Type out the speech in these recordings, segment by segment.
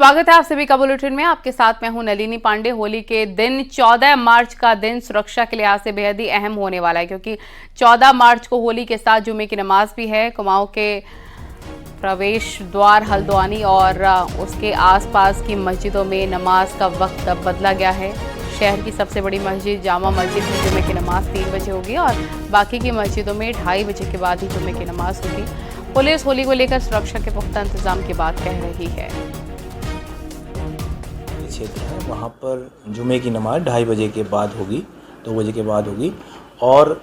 स्वागत है आप सभी का बुलेटिन में। आपके साथ मैं हूं नलिनी पांडे। होली के दिन 14 मार्च का दिन सुरक्षा के लिहाज से बेहद ही अहम होने वाला है, क्योंकि 14 मार्च को होली के साथ जुमे की नमाज भी है। कुमाऊं के प्रवेश द्वार हल्द्वानी और उसके आसपास की मस्जिदों में नमाज का वक्त अब बदला गया है। शहर की सबसे बड़ी मस्जिद जामा मस्जिद में जुमे की नमाज 3 बजे होगी और बाकी की मस्जिदों में 2:30 बजे के बाद ही जुमे की नमाज होगी। पुलिस होली को लेकर सुरक्षा के पुख्ता इंतजाम की बात कह रही है। क्षेत्र है वहाँ पर जुमे की नमाज 2:30 बजे के बाद होगी, 2 बजे के बाद होगी। और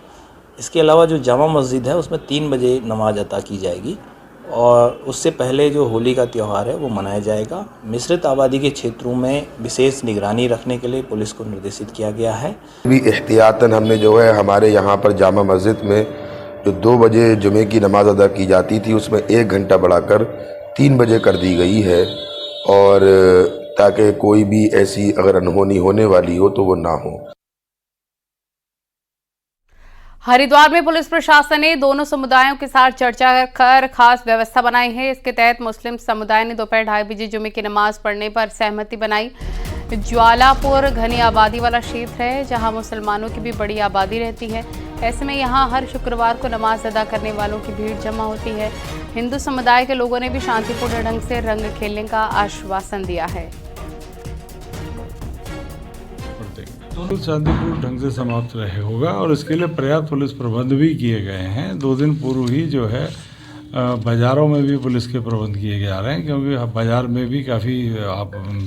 इसके अलावा जो जामा मस्जिद है उसमें 3 बजे नमाज अता की जाएगी और उससे पहले जो होली का त्यौहार है वो मनाया जाएगा। मिश्रित आबादी के क्षेत्रों में विशेष निगरानी रखने के लिए पुलिस को निर्देशित किया गया है। भी एहतियातन हमने जो है हमारे यहाँ पर जामा मस्जिद में जो 2 बजे जुमे की नमाज अदा की जाती थी उसमें 1 घंटा बढ़ाकर 3 बजे कर दी गई है, और ताकि कोई भी ऐसी अगर अनहोनी होने वाली हो तो वो ना हो। हरिद्वार में पुलिस प्रशासन ने दोनों समुदायों के साथ चर्चा कर खास व्यवस्था बनाई है। इसके तहत मुस्लिम समुदाय ने दोपहर 2:30 बजे जुमे की नमाज पढ़ने पर सहमति बनाई। ज्वालापुर घनी आबादी वाला क्षेत्र है जहां मुसलमानों की भी बड़ी आबादी रहती है। ऐसे में यहां हर शुक्रवार को नमाज अदा करने वालों की भीड़ जमा होती है। हिंदू समुदाय के लोगों ने भी शांतिपूर्ण ढंग से रंग खेलने का आश्वासन दिया है। शांतिपूर्ण ढंग से समाप्त रहे होगा और इसके लिए पर्याप्त पुलिस प्रबंध भी किए गए हैं। 2 दिन पूर्व ही जो है बाज़ारों में भी पुलिस के प्रबंध किए जा रहे हैं, क्योंकि बाज़ार में भी काफ़ी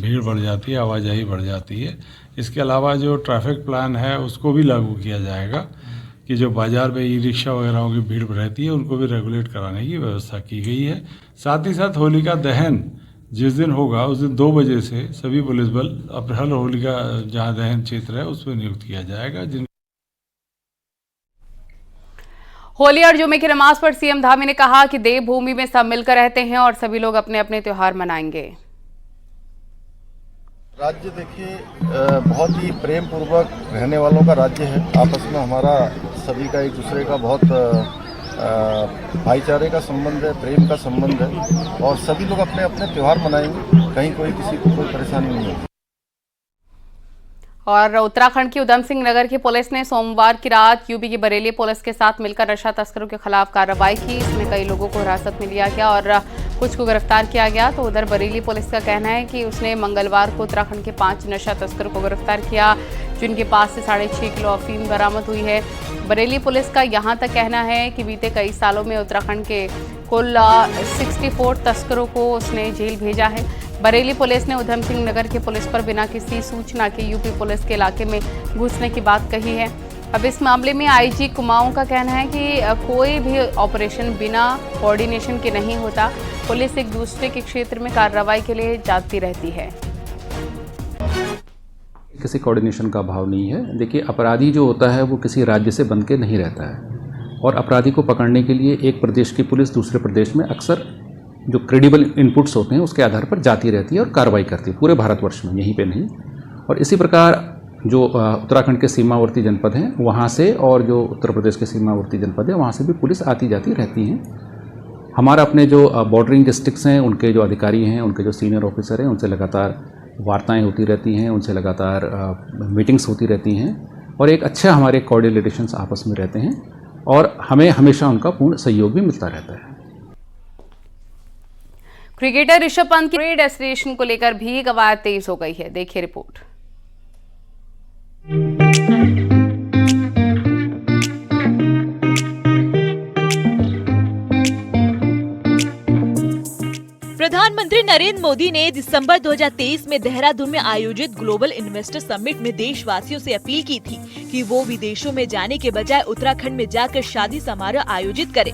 भीड़ बढ़ जाती है, आवाजाही बढ़ जाती है। इसके अलावा जो ट्रैफिक प्लान है उसको भी लागू किया जाएगा कि जो बाज़ार में ई रिक्शा वगैरह की भीड़ रहती है उनको भी रेगुलेट कराने की व्यवस्था की गई है। साथ ही साथ होली का दहन जिस दिन होगा उस दिन 2 बजे से सभी पुलिस बल हर होली का जहाँ दहन क्षेत्र है उसमें नियुक्त किया जाएगा। होली और जुमे की नमाज पर सीएम धामी ने कहा कि देवभूमि में सब मिलकर रहते हैं और सभी लोग अपने अपने त्योहार मनाएंगे। राज्य देखिए बहुत ही प्रेम पूर्वक रहने वालों का राज्य है। आपस में हमारा सभी का एक दूसरे का बहुत भाईचारे का संबंध है, प्रेम का संबंध है और सभी लोग अपने अपने त्योहार मनाएंगे। कहीं कोई किसी को कोई परेशानी नहीं होगी। और उत्तराखंड की उधम सिंह नगर की पुलिस ने सोमवार की रात यूपी की बरेली पुलिस के साथ मिलकर नशा तस्करों के खिलाफ कार्रवाई की। इसमें कई लोगों को हिरासत में लिया गया और कुछ को गिरफ्तार किया गया। तो उधर बरेली पुलिस का कहना है कि उसने मंगलवार को उत्तराखंड के 5 नशा तस्करों को गिरफ्तार किया, जिनके पास से 6.5 किलो अफीम बरामद हुई है। बरेली पुलिस का यहां तक कहना है कि बीते कई सालों में उत्तराखंड के कुल 64 तस्करों को उसने जेल भेजा है। बरेली पुलिस ने उधम सिंह नगर की पुलिस पर बिना किसी सूचना के यूपी पुलिस के इलाके में घुसने की बात कही है। अब इस मामले में आईजी कुमाऊं का कहना है कि कोई भी ऑपरेशन बिना कोऑर्डिनेशन के नहीं होता। पुलिस एक दूसरे के क्षेत्र में कार्रवाई के लिए जाती रहती है। किसी कोऑर्डिनेशन का अभाव नहीं है। देखिए, अपराधी जो होता है वो किसी राज्य से बंध के नहीं रहता है और अपराधी को पकड़ने के लिए एक प्रदेश की पुलिस दूसरे प्रदेश में अक्सर जो क्रेडिबल इनपुट्स होते हैं उसके आधार पर जाती रहती है और कार्रवाई करती है पूरे भारतवर्ष में, यहीं पे नहीं। और इसी प्रकार जो उत्तराखंड के सीमावर्ती जनपद हैं वहाँ से और जो उत्तर प्रदेश के सीमावर्ती जनपद हैं वहाँ से भी पुलिस आती जाती रहती हैं। हमारा अपने जो बॉर्डरिंग डिस्ट्रिक्ट्स हैं उनके जो अधिकारी हैं, उनके जो सीनियर ऑफिसर हैं, उनसे लगातार वार्ताएं होती रहती हैं, उनसे लगातार मीटिंग्स होती रहती हैं और एक अच्छा हमारे कॉर्डियल रिलेशंस आपस में रहते हैं और हमें हमेशा उनका पूर्ण सहयोग भी मिलता रहता है। क्रिकेटर ऋषभ पंत की डेस्टिनेशन को लेकर भी कवायद तेज हो गई है। देखिए रिपोर्ट। प्रधानमंत्री नरेंद्र मोदी ने दिसंबर 2023 में देहरादून में आयोजित ग्लोबल इन्वेस्टर समिट में देशवासियों से अपील की थी कि वो विदेशों में जाने के बजाय उत्तराखंड में जाकर शादी समारोह आयोजित करें।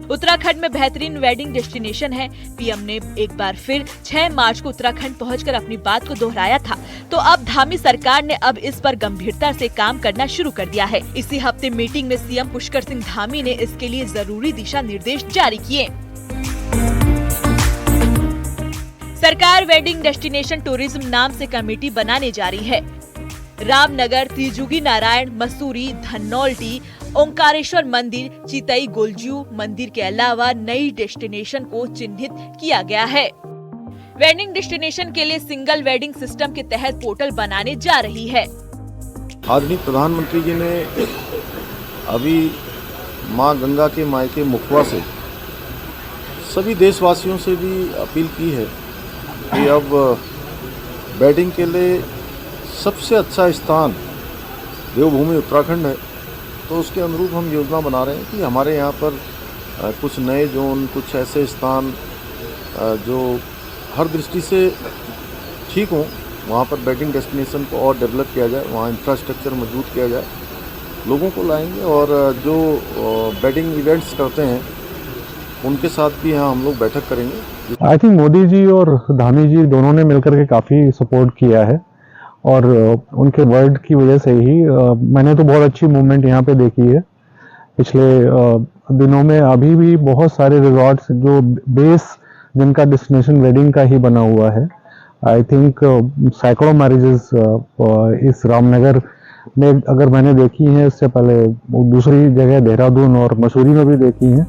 उत्तराखंड में बेहतरीन वेडिंग डेस्टिनेशन है। पीएम ने एक बार फिर 6 मार्च को उत्तराखंड पहुंचकर अपनी बात को दोहराया था। तो अब धामी सरकार ने अब इस पर गंभीरता से काम करना शुरू कर दिया है। इसी हफ्ते मीटिंग में सीएम पुष्कर सिंह धामी ने इसके लिए जरूरी दिशा निर्देश जारी किए। सरकार वेडिंग डेस्टिनेशन टूरिज्म नाम से कमेटी बनाने जा रही है। रामनगर, त्रिजुगी नारायण, मसूरी, धनौल्टी ओंकारेश्वर मंदिर, चितई गोलजू मंदिर के अलावा नई डेस्टिनेशन को चिन्हित किया गया है। वेडिंग डेस्टिनेशन के लिए सिंगल वेडिंग सिस्टम के तहत पोर्टल बनाने जा रही है। आदरणीय प्रधानमंत्री जी ने अभी मां गंगा के मायके मुखवा से सभी देशवासियों से भी अपील की है कि अब वेडिंग के लिए सबसे अच्छा स्थान देवभूमि उत्तराखंड है, तो उसके अनुरूप हम योजना बना रहे हैं कि हमारे यहाँ पर कुछ नए जोन, कुछ ऐसे स्थान जो हर दृष्टि से ठीक हों, वहाँ पर वेडिंग डेस्टिनेशन को और डेवलप किया जाए, वहाँ इंफ्रास्ट्रक्चर मजबूत किया जाए, लोगों को लाएंगे और जो वेडिंग इवेंट्स करते हैं उनके साथ भी यहाँ हम लोग बैठक करेंगे। आई थिंक मोदी जी और धामी जी दोनों ने मिलकर के काफ़ी सपोर्ट किया है और उनके वर्ड की वजह से ही मैंने तो बहुत अच्छी मूवमेंट यहाँ पे देखी है पिछले दिनों में। अभी भी बहुत सारे रिजॉर्ट्स जो बेस जिनका डेस्टिनेशन वेडिंग का ही बना हुआ है, आई थिंक सैकड़ों मैरिजेस इस रामनगर में अगर मैंने देखी हैं, इससे पहले दूसरी जगह देहरादून और मसूरी में भी देखी हैं।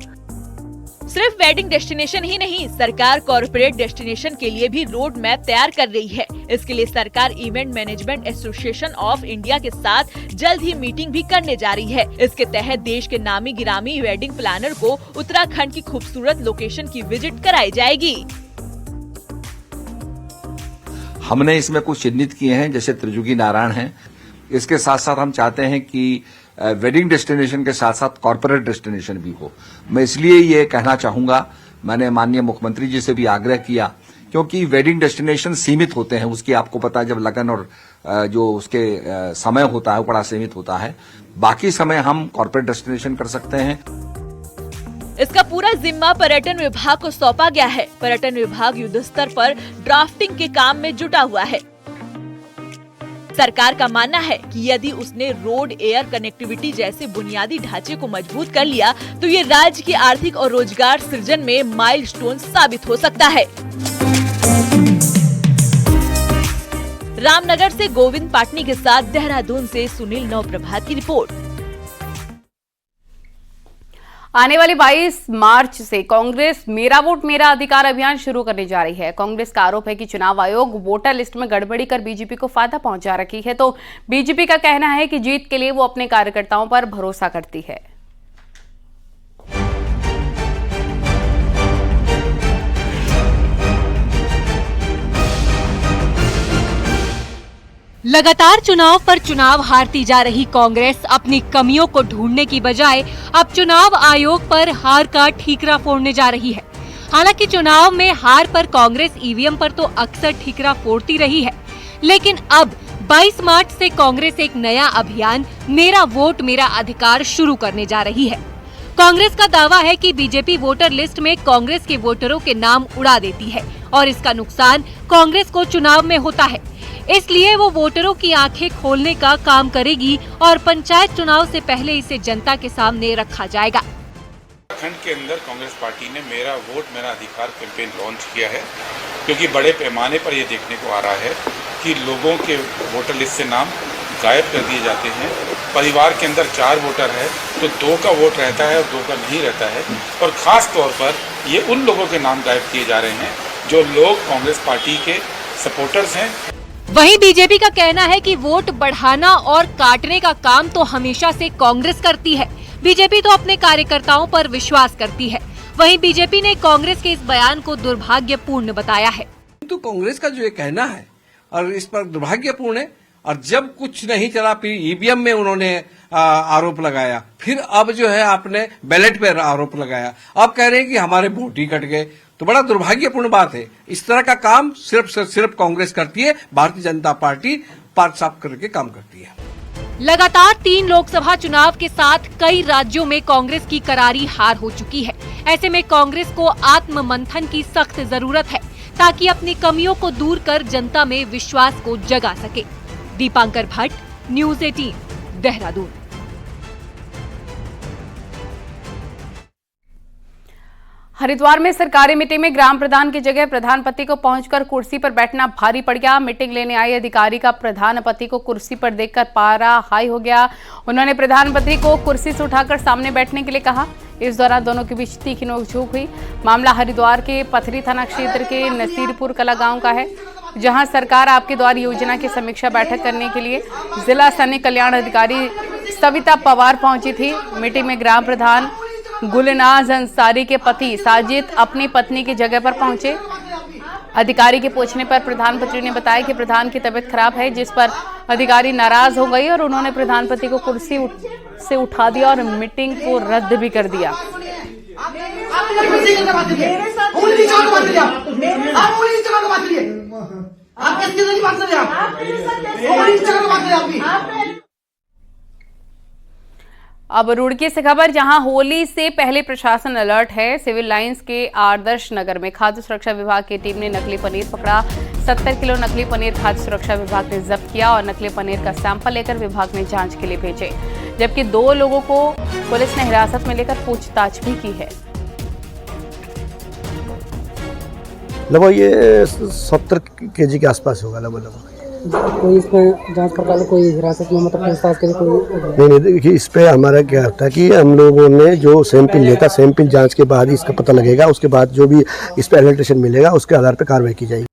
सिर्फ वेडिंग डेस्टिनेशन ही नहीं, सरकार कॉर्पोरेट डेस्टिनेशन के लिए भी रोड मैप तैयार कर रही है। इसके लिए सरकार event management association of India के साथ जल्द ही मीटिंग भी करने जा रही है। इसके तहत देश के नामी गिरामी वेडिंग प्लानर को उत्तराखंड की खूबसूरत लोकेशन की विजिट कराई जाएगी। हमने इसमें कुछ चिन्हित किए हैं, जैसे त्रिजुगी नारायण है। इसके साथ साथ हम चाहते हैं कि वेडिंग डेस्टिनेशन के साथ साथ कॉर्पोरेट डेस्टिनेशन भी हो। मैं इसलिए ये कहना चाहूंगा, मैंने माननीय मुख्यमंत्री जी से भी आग्रह किया, क्योंकि वेडिंग डेस्टिनेशन सीमित होते हैं, उसकी आपको पता है, जब लगन और जो उसके समय होता है वो बड़ा सीमित होता है। बाकी समय हम कॉर्पोरेट डेस्टिनेशन कर सकते हैं। इसका पूरा जिम्मा पर्यटन विभाग को सौंपा गया है। पर्यटन विभाग युद्ध स्तर पर ड्राफ्टिंग के काम में जुटा हुआ है। सरकार का मानना है कि यदि उसने रोड एयर कनेक्टिविटी जैसे बुनियादी ढांचे को मजबूत कर लिया तो ये राज्य की आर्थिक और रोजगार सृजन में माइलस्टोन साबित हो सकता है। रामनगर से गोविंद पाटनी के साथ देहरादून से सुनील नवप्रभात की रिपोर्ट। आने वाली 22 मार्च से कांग्रेस मेरा वोट मेरा अधिकार अभियान शुरू करने जा रही है। कांग्रेस का आरोप है कि चुनाव आयोग वोटर लिस्ट में गड़बड़ी कर बीजेपी को फायदा पहुंचा रखी है, तो बीजेपी का कहना है कि जीत के लिए वो अपने कार्यकर्ताओं पर भरोसा करती है। लगातार चुनाव पर चुनाव हारती जा रही कांग्रेस अपनी कमियों को ढूंढने की बजाय अब चुनाव आयोग पर हार का ठीकरा फोड़ने जा रही है। हालांकि चुनाव में हार पर कांग्रेस ईवीएम पर तो अक्सर ठीकरा फोड़ती रही है, लेकिन अब 22 मार्च से कांग्रेस एक नया अभियान मेरा वोट मेरा अधिकार शुरू करने जा रही है। कांग्रेस का दावा है कि बीजेपी वोटर लिस्ट में कांग्रेस के वोटरों के नाम उड़ा देती है और इसका नुकसान कांग्रेस को चुनाव में होता है। इसलिए वो वोटरों की आंखें खोलने का काम करेगी और पंचायत चुनाव से पहले इसे जनता के सामने रखा जाएगा। उत्तराखंड के अंदर कांग्रेस पार्टी ने मेरा वोट मेरा अधिकार कैंपेन लॉन्च किया है, क्योंकि बड़े पैमाने पर यह देखने को आ रहा है कि लोगों के वोटर लिस्ट से नाम गायब कर दिए जाते हैं। परिवार के अंदर 4 वोटर है तो 2 का वोट रहता है और 2 का नहीं रहता है, और खास तौर पर ये उन लोगों के नाम गायब किए जा रहे हैं जो लोग कांग्रेस पार्टी के सपोर्टर्स हैं। वहीं बीजेपी का कहना है कि वोट बढ़ाना और काटने का काम तो हमेशा से कांग्रेस करती है। बीजेपी तो अपने कार्यकर्ताओं पर विश्वास करती है। वहीं बीजेपी ने कांग्रेस के इस बयान को दुर्भाग्यपूर्ण बताया है। तो कांग्रेस का जो ये कहना है और इस पर दुर्भाग्यपूर्ण है, और जब कुछ नहीं चला फिर ईवीएम में उन्होंने आरोप लगाया, फिर अब जो है आपने बैलेट पर आरोप लगाया, अब कह रहे हैं कि हमारे वोट ही कट गए, तो बड़ा दुर्भाग्यपूर्ण बात है। इस तरह का काम सिर्फ कांग्रेस करती है, भारतीय जनता पार्टी पार्क साफ करके काम करती है। लगातार 3 लोकसभा चुनाव के साथ कई राज्यों में कांग्रेस की करारी हार हो चुकी है। ऐसे में कांग्रेस को आत्म मंथन की सख्त जरूरत है ताकि अपनी कमियों को दूर कर जनता में विश्वास को जगा सके। दीपांकर भट्ट, न्यूज़ 18, देहरादून। हरिद्वार में सरकारी मीटिंग में ग्राम प्रधान की जगह प्रधान पति को पहुंचकर कुर्सी पर बैठना भारी पड़ गया। मीटिंग लेने आए अधिकारी का प्रधान पति को कुर्सी पर देखकर पारा हाई हो गया। उन्होंने प्रधान पति को कुर्सी से उठाकर सामने बैठने के लिए कहा। इस दौरान दोनों के बीच तीखी नोकझोंक हुई। मामला हरिद्वार के पथरी थाना क्षेत्र के नसीरपुर कला गांव का है, जहां सरकार आपके द्वार योजना की समीक्षा बैठक करने के लिए जिला सैनिक कल्याण अधिकारी सविता पवार पहुंची थी। मीटिंग में ग्राम प्रधान गुलनाज अंसारी के पति साजिद अपनी पत्नी की जगह पर पहुंचे। अधिकारी के पूछने पर प्रधानपति ने बताया कि प्रधान की तबीयत खराब है, जिस पर अधिकारी नाराज हो गई और उन्होंने प्रधानपति को कुर्सी से उठा दिया और मीटिंग को रद्द भी कर दिया। अब रुड़की से खबर, जहां होली से पहले प्रशासन अलर्ट है। सिविल लाइंस के आदर्श नगर में खाद्य सुरक्षा विभाग की टीम ने नकली पनीर पकड़ा। 70 किलो नकली पनीर खाद्य सुरक्षा विभाग ने जब्त किया और नकली पनीर का सैंपल लेकर विभाग ने जांच के लिए भेजे, जबकि 2 लोगों को पुलिस ने हिरासत में लेकर पूछताछ भी की है। लगभग ये 70 केजी के आसपास होगा लगभग। कोई इसमें जांच पड़ताल कोई हिरासत में मतलब पूछताछ के लिए कोई नहीं, देखिए इस पे हमारा क्या होता है कि हम लोगों ने जो सैंपल लेता, सैंपल जांच के बाद ही इसका पता लगेगा। उसके बाद जो भी इस पे एलर्टेशन मिलेगा उसके आधार पर कार्रवाई की जाएगी।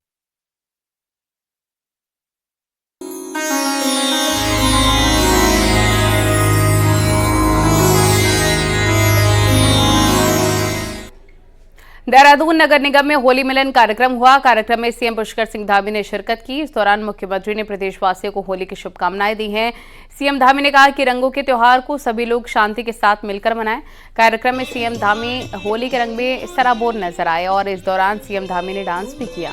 देहरादून नगर निगम में होली मिलन कार्यक्रम हुआ। कार्यक्रम में सीएम पुष्कर सिंह धामी ने शिरकत की। इस दौरान मुख्यमंत्री ने प्रदेशवासियों को होली की शुभकामनाएं दी हैं। सीएम धामी ने कहा कि रंगों के त्योहार को सभी लोग शांति के साथ मिलकर मनाएं। कार्यक्रम में सीएम धामी होली के रंग में सराबोर नजर आए और इस दौरान सीएम धामी ने डांस भी किया।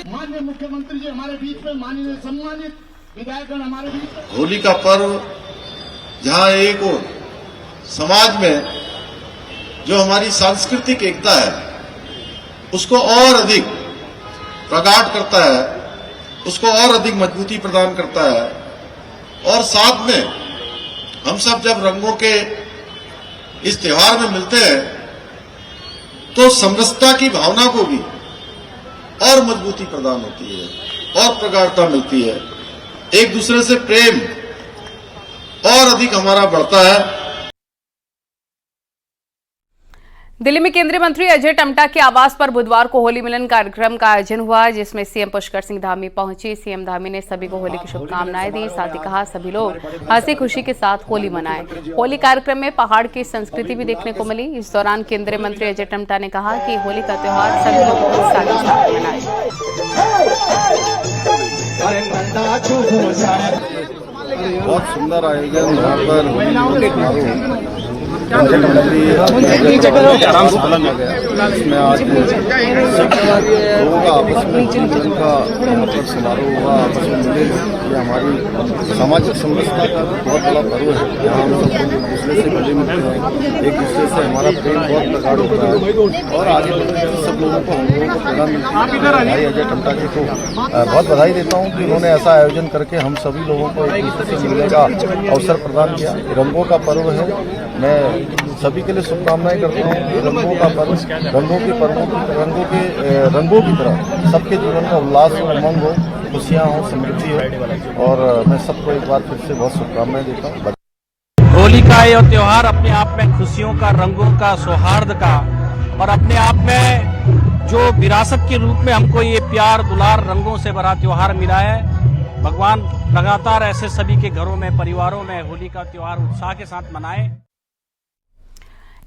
माननीय मुख्यमंत्री जी हमारे बीच में, माननीय सम्मानित विधायकगण हमारे बीच में। होली का पर्व जहां एक और समाज में जो हमारी सांस्कृतिक एकता है उसको और अधिक प्रगाढ़ करता है, उसको और अधिक मजबूती प्रदान करता है। और साथ में हम सब जब रंगों के इस त्योहार में मिलते हैं तो समरसता की भावना को भी और मजबूती प्रदान होती है और प्रगाढ़ता मिलती है। एक दूसरे से प्रेम और अधिक हमारा बढ़ता है। दिल्ली में केंद्रीय मंत्री अजय टम्टा के आवास पर बुधवार को होली मिलन कार्यक्रम का आयोजन हुआ, जिसमें सीएम पुष्कर सिंह धामी पहुंचे। सीएम धामी ने सभी को होली की शुभकामनाएं दी। साथ ही कहा सभी लोग हंसी खुशी के साथ होली मनाएं। होली कार्यक्रम में पहाड़ की संस्कृति भी देखने को मिली। इस दौरान केंद्रीय मंत्री अजय टम्टा ने कहा कि होली का त्योहार सभी लोग उत्साह के साथ मनाएं। बहुत सुंदर आयोजन यहाँ पर इसमें आज लोगों का आपस में का मतलब समारोह हुआ, आपस में मिले। ये हमारी सामाजिक समरसता का बहुत बड़ा पर्व है। यहाँ हम सब एक दूसरे से मिले मिलते हैं, एक दूसरे से हमारा प्रेम बहुत प्रगाढ़ होता है और आगे बढ़ने से सब लोगों को, हम लोगों को प्रधानमंत्री भाई अजय टम्टा जी को बहुत बधाई देता हूँ कि उन्होंने ऐसा आयोजन करके हम सभी लोगों को एक दूसरे से मिलने का अवसर प्रदान किया। रंगों का पर्व है, मैं सभी के लिए शुभकामनाएं करता हूँ। रंगों का पर्व, रंगों की तरह सबके जीवन में उल्लास हो, उमंग हो, खुशियाँ हो, समृद्धि हो और मैं सबको एक बार फिर से बहुत शुभकामनाएं देता हूँ। होली का ये त्योहार अपने आप में खुशियों का, रंगों का, सौहार्द का और अपने आप में जो विरासत के रूप में हमको ये प्यार, दुलार, रंगों से भरा त्योहार मिला है। भगवान लगातार ऐसे सभी के घरों में, परिवारों में होली का त्योहार उत्साह के साथ मनाए।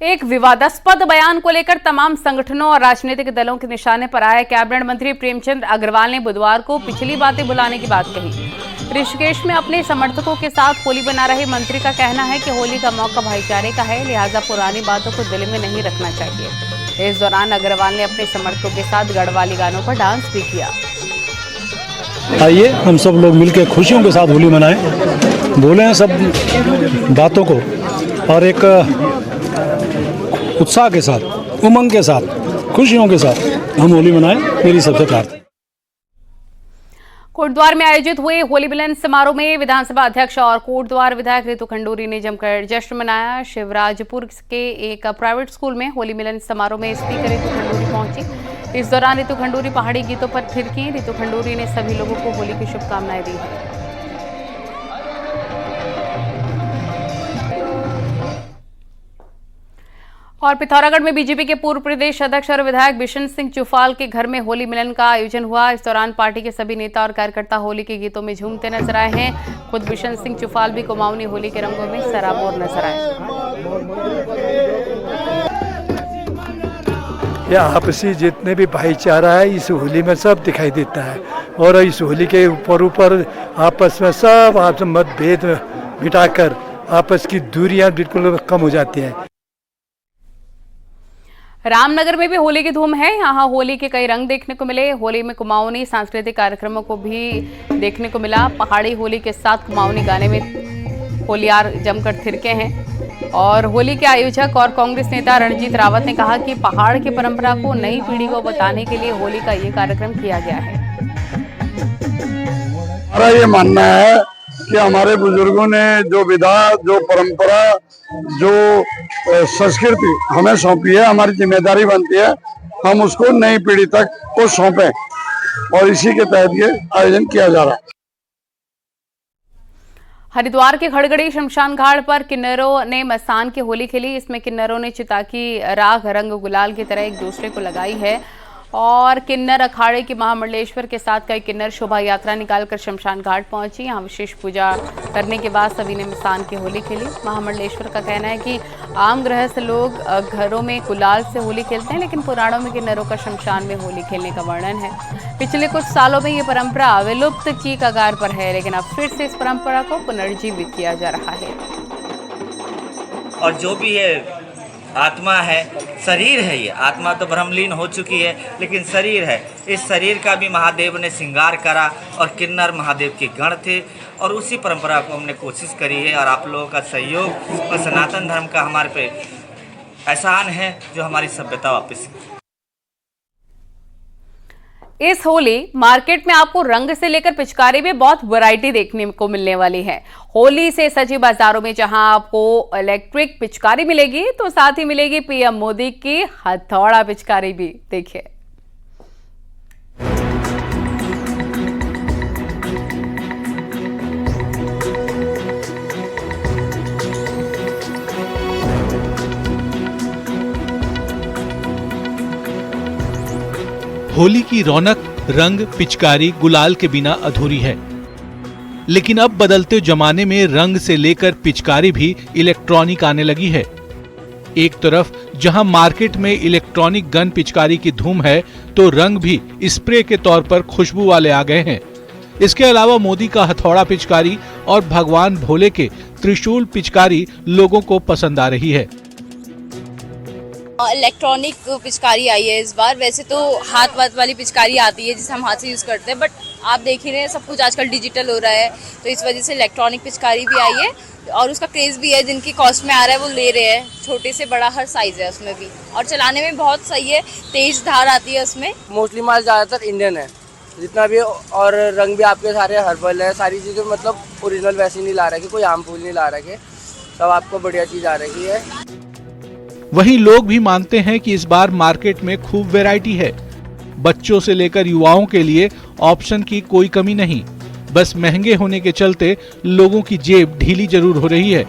एक विवादास्पद बयान को लेकर तमाम संगठनों और राजनीतिक दलों के निशाने पर आए कैबिनेट मंत्री प्रेमचंद अग्रवाल ने बुधवार को पिछली बातें भुलाने की बात कही। ऋषिकेश में अपने समर्थकों के साथ होली मना रहे मंत्री का कहना है कि होली का मौका भाईचारे का है, लिहाजा पुरानी बातों को दिल में नहीं रखना चाहिए। इस दौरान अग्रवाल ने अपने समर्थकों के साथ गढ़वाली गानों पर डांस भी किया। आइए हम सब लोग मिलकर खुशियों के साथ होली मनाएं, बोलें सब बातों को और एक उत्साह के साथ, उमंग के साथ, खुशियों के साथ हम होली मनाएं। मेरी सबसे प्रार्थना। कोटद्वार में आयोजित हुए होली मिलन समारोह में विधानसभा अध्यक्ष और कोटद्वार विधायक रितु खंडूरी ने जमकर जश्न मनाया। शिवराजपुर के एक प्राइवेट स्कूल में होली मिलन समारोह में स्पीकर रितु खंडूरी पहुंची। इस दौरान रितु खंडूरी पहाड़ी गीतों पर थिरकी। रितु खंडूरी ने सभी लोगों को होली की शुभकामनाएं दी हैं। और पिथौरागढ़ में बीजेपी के पूर्व प्रदेश अध्यक्ष और विधायक बिशन सिंह चुफाल के घर में होली मिलन का आयोजन हुआ। इस दौरान पार्टी के सभी नेता और कार्यकर्ता होली के गीतों में झूमते नजर आए हैं। खुद बिशन सिंह चुफाल भी कुमाऊनी होली के रंगों में सराबोर नजर आए। यह आपसी जितने भी भाईचारा है इस होली में सब दिखाई देता है और इस होली के ऊपर आपस में सब आपस मतभेद मिटाकर आपस की दूरियां बिल्कुल कम हो जाती हैं। रामनगर में भी होली की धूम है। यहाँ होली के कई रंग देखने को मिले। होली में कुमाऊनी सांस्कृतिक कार्यक्रमों को भी देखने को मिला। पहाड़ी होली के साथ कुमाऊनी गाने में होलियार जमकर थिरके हैं। और होली के आयोजक और कांग्रेस नेता रणजीत रावत ने कहा कि पहाड़ की परंपरा को नई पीढ़ी को बताने के लिए होली का ये कार्यक्रम किया गया है। हमारा ये मानना है कि हमारे बुजुर्गों ने जो विधा, जो परंपरा, जो संस्कृति हमें सौंपी है, हमारी जिम्मेदारी बनती है हम उसको नई पीढ़ी तक को सौंपें और इसी के तहत ये आयोजन किया जा रहा है। हरिद्वार के खड़गड़ी शमशान घाट पर किन्नरों ने मसान की होली खेली। इसमें किन्नरों ने चिता की राख रंग गुलाल की तरह एक दूसरे को लगाई है। और किन्नर अखाड़े के महामंडलेश्वर के साथ कई किन्नर शोभा यात्रा निकालकर शमशान घाट पहुंची। यहां विशेष पूजा करने के बाद सभी ने मसान की होली खेली। महामंडलेश्वर का कहना है कि आम गृहस्थ लोग घरों में गुलाल से होली खेलते हैं, लेकिन पुराणों में किन्नरों का शमशान में होली खेलने का वर्णन है। पिछले कुछ सालों में ये परंपरा विलुप्त की कगार पर है, लेकिन अब फिर से इस परंपरा को पुनर्जीवित किया जा रहा है। और जो भी है आत्मा है, शरीर है, ये आत्मा तो ब्रह्मलीन हो चुकी है, लेकिन शरीर है। इस शरीर का भी महादेव ने श्रृंगार करा और किन्नर महादेव के गण थे और उसी परंपरा को हमने कोशिश करी है। और आप लोगों का सहयोग और सनातन धर्म का हमारे पे एहसान है जो हमारी सभ्यता वापस। इस होली मार्केट में आपको रंग से लेकर पिचकारी में बहुत वैरायटी देखने को मिलने वाली है। होली से सजी बाजारों में जहां आपको इलेक्ट्रिक पिचकारी मिलेगी, तो साथ ही मिलेगी पीएम मोदी की हथौड़ा पिचकारी भी। देखिए, होली की रौनक रंग, पिचकारी, गुलाल के बिना अधूरी है। लेकिन अब बदलते जमाने में रंग से लेकर पिचकारी भी इलेक्ट्रॉनिक आने लगी है। एक तरफ जहां मार्केट में इलेक्ट्रॉनिक गन पिचकारी की धूम है, तो रंग भी स्प्रे के तौर पर खुशबू वाले आ गए हैं। इसके अलावा मोदी का हथौड़ा पिचकारी और भगवान भोले के त्रिशूल पिचकारी लोगों को पसंद आ रही है। इलेक्ट्रॉनिक पिचकारी आई है इस बार। वैसे तो हाथ वाली पिचकारी आती है जिसे हम हाथ से यूज़ करते हैं, बट आप देख ही रहे हैं सब कुछ आजकल डिजिटल हो रहा है, तो इस वजह से इलेक्ट्रॉनिक पिचकारी भी आई है और उसका क्रेज़ भी है। जिनकी कॉस्ट में आ रहा है वो ले रहे हैं, छोटे से बड़ा हर साइज़ है उसमें भी, और चलाने में बहुत सही है, तेज़ धार आती है उसमें। मोस्टली माल ज़्यादातर इंडियन है जितना भी, और रंग भी आपके सारे हर्बल है, सारी चीज़ें मतलब ओरिजिनल वैसे नहीं ला रहा है, कोई आम फूल नहीं ला रहा है, सब आपको बढ़िया चीज़ आ रही है। वहीं लोग भी मानते हैं कि इस बार मार्केट में खूब वैरायटी है। बच्चों से लेकर युवाओं के लिए ऑप्शन की कोई कमी नहीं, बस महंगे होने के चलते लोगों की जेब ढीली जरूर हो रही है।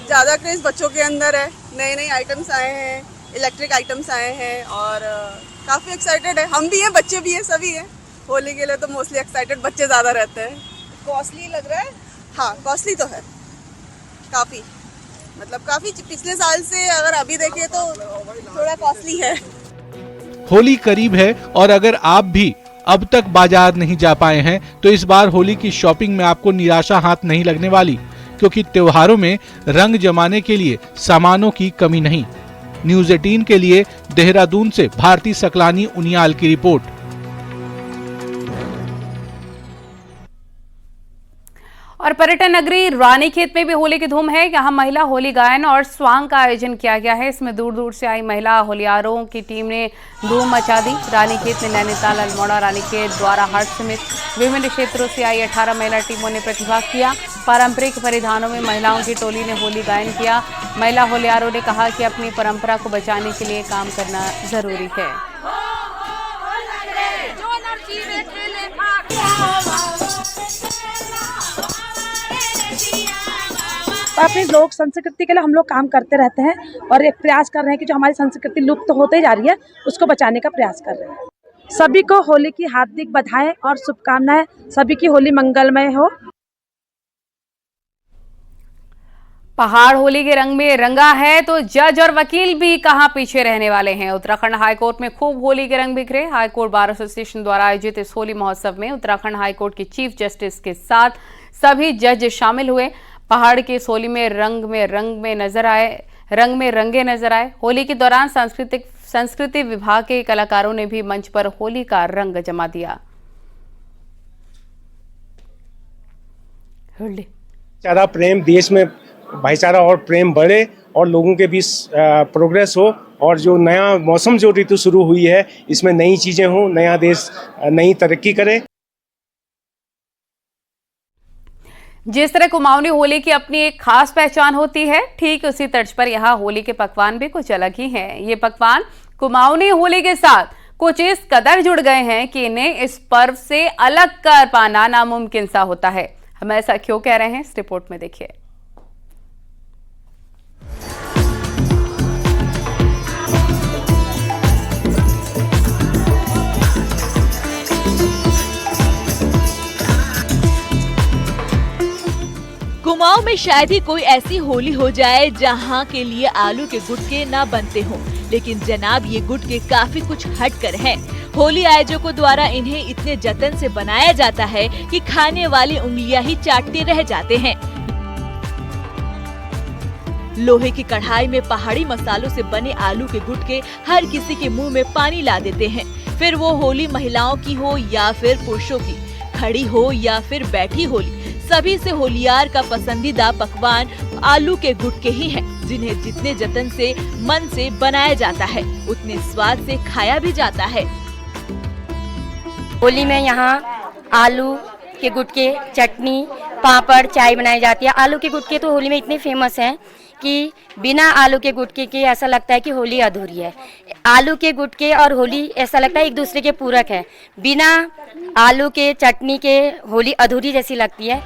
ज्यादा क्रेज बच्चों के अंदर है, नए नए आइटम्स आए हैं, इलेक्ट्रिक आइटम्स आए हैं और काफी एक्साइटेड है। हम भी हैं, बच्चे भी हैं, सभी हैं। होली के लिए तो मोस्टली एक्साइटेड बच्चे ज्यादा रहते हैं। कॉस्टली लग रहा है? हाँ, कॉस्टली तो है काफी, मतलब काफी पिछले साल से अगर अभी देखें तो थोड़ा कॉस्टली है। होली करीब है और अगर आप भी अब तक बाजार नहीं जा पाए हैं, तो इस बार होली की शॉपिंग में आपको निराशा हाथ नहीं लगने वाली, क्योंकि त्योहारों में रंग जमाने के लिए सामानों की कमी नहीं। न्यूज़ 18 के लिए देहरादून से भारती सकलानी उनियाल की रिपोर्ट। और पर्यटन नगरी रानीखेत में भी होली की धूम है। यहाँ महिला होली गायन और स्वांग का आयोजन किया गया है। इसमें दूर दूर से आई महिला होलियारों की टीम ने धूम मचा दी। रानीखेत में नैनीताल, अल्मोड़ा, रानीखेत, द्वाराहाट समेत विभिन्न क्षेत्रों से आई 18 महिला टीमों ने प्रतिभाग किया। पारंपरिक परिधानों में महिलाओं की टोली ने होली गायन किया। महिला होलियारों ने कहा कि अपनी परंपरा को बचाने के लिए काम करना जरूरी है। अपनी लोक संस्कृति के लिए हम लोग काम करते रहते हैं और एक प्रयास कर रहे हैं कि जो हमारी संस्कृति लुप्त होते जा रही है उसको बचाने का प्रयास कर रहे हैं। सभी को होली की हार्दिक बधाई और शुभकामनाएं। सभी की होली मंगलमय हो। पहाड़ होली के रंग में रंगा है तो जज और वकील भी कहां पीछे रहने वाले हैं। उत्तराखंड हाईकोर्ट में खूब होली के रंग बिखरे। हाईकोर्ट बार एसोसिएशन द्वारा आयोजित इस होली महोत्सव में उत्तराखंड हाईकोर्ट की चीफ जस्टिस के साथ सभी जज शामिल हुए। पहाड़ की इस होली में रंग में रंगे नजर आए। होली के दौरान संस्कृति विभाग के कलाकारों ने भी मंच पर होली का रंग जमा दिया। भाईचारा प्रेम, देश में भाईचारा और प्रेम बढ़े और लोगों के बीच प्रोग्रेस हो और जो नया मौसम जो ऋतु शुरू हुई है इसमें नई चीजें हो, नया देश नई तरक्की करे। जिस तरह कुमाऊनी होली की अपनी एक खास पहचान होती है, ठीक उसी तर्ज पर यहाँ होली के पकवान भी कुछ अलग ही हैं। ये पकवान कुमाऊनी होली के साथ कुछ इस कदर जुड़ गए हैं कि इन्हें इस पर्व से अलग कर पाना नामुमकिन सा होता है। हम ऐसा क्यों कह रहे हैं, इस रिपोर्ट में देखिए। कुमाऊं में शायद ही कोई ऐसी होली हो जाए जहां के लिए आलू के गुटके ना बनते हों, लेकिन जनाब ये गुटके काफी कुछ हटकर हैं। होली आयोजकों द्वारा इन्हें इतने जतन से बनाया जाता है कि खाने वाली उंगलियां ही चाटते रह जाते हैं। लोहे की कढ़ाई में पहाड़ी मसालों से बने आलू के गुटके हर किसी के मुंह में पानी ला देते हैं। फिर वो होली महिलाओं की हो या फिर पुरुषों की, खड़ी हो या फिर बैठी होली, सभी से होलियार का पसंदीदा पकवान आलू के गुटके ही हैं, जिन्हें जितने जतन से मन से बनाया जाता है उतने स्वाद से खाया भी जाता है। होली में यहाँ आलू के गुटके, चटनी, पापड़, चाय बनाई जाती है। आलू के गुटके तो होली में इतने फेमस हैं कि बिना आलू के गुटके के ऐसा लगता है कि होली अधूरी है। आलू के गुटके और होली ऐसा लगता है एक दूसरे के पूरक है। बिना आलू के चटनी के होली अधूरी जैसी लगती है।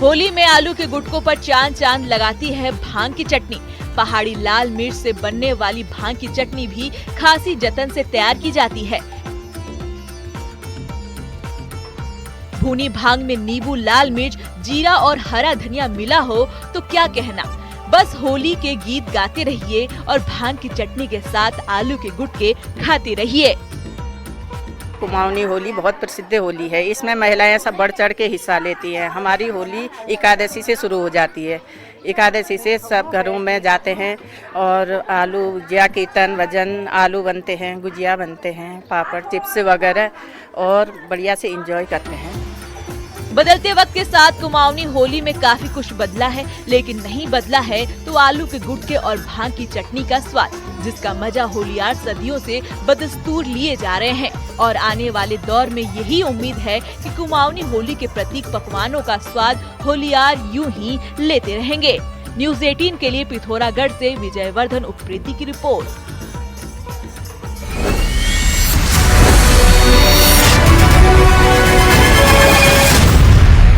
होली में आलू के गुटकों पर चांद चांद लगाती है भांग की चटनी। पहाड़ी लाल मिर्च से बनने वाली भांग की चटनी भी खासी जतन से तैयार की जाती है। भुनी भांग में नींबू, लाल मिर्च, जीरा और हरा धनिया मिला हो तो क्या कहना। बस होली के गीत गाते रहिए और भांग की चटनी के साथ आलू के गुटके खाते रहिए। कुमाऊनी होली बहुत प्रसिद्ध होली है। इसमें महिलाएं सब बढ़ चढ़ के हिस्सा लेती हैं। हमारी होली एकादशी से शुरू हो जाती है। एकादशी से सब घरों में जाते हैं और आलू गुजिया, कीर्तन भजन, आलू बनते हैं, गुजिया बनते हैं, पापड़, चिप्स वगैरह और बढ़िया से एंजॉय करते हैं। बदलते वक्त के साथ कुमाऊनी होली में काफी कुछ बदला है, लेकिन नहीं बदला है तो आलू के गुटके और भांग की चटनी का स्वाद, जिसका मजा होलियार सदियों से बदस्तूर लिए जा रहे हैं। और आने वाले दौर में यही उम्मीद है कि कुमाऊनी होली के प्रतीक पकवानों का स्वाद होलियार यूं ही लेते रहेंगे। न्यूज़ 18 के लिए पिथौरागढ़ से विजयवर्धन उप्रेती की रिपोर्ट।